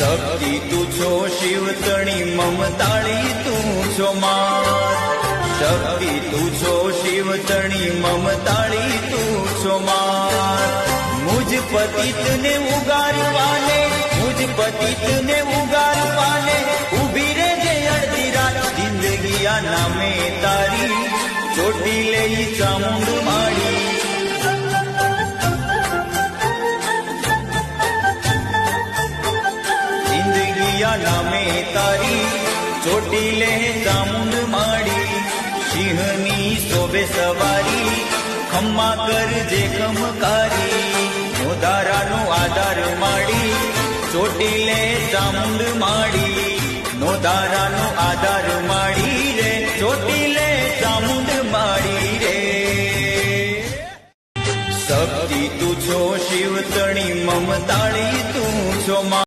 શક્તિ તું છો શિવતણી મમતાળી તું છો માત, શક્તિ તું છો શિવતણી મમતાળી તું છો માત. મુજ પતિતને ઉગારવાને, મુજ પતિતને ઉગારવાને ઉભી રે જે અડધી રાત. જિંદગી આ નામે તારી ચોટી લઈ ચામુંડ માડી. નામે તારી ચોટી લે ચામુંડ માડી. સિંહની શોભે સવારી ખમ્મા કરજે ખમકારી. નોધારાનો આધાર માડી ચોટી લે ચામુંડ માડી. નોધારાનો આધાર માડી રે ચોટી લે ચામુંડ માડી રે. શક્તિ તું છો શિવતણી મમતાળી તું છો.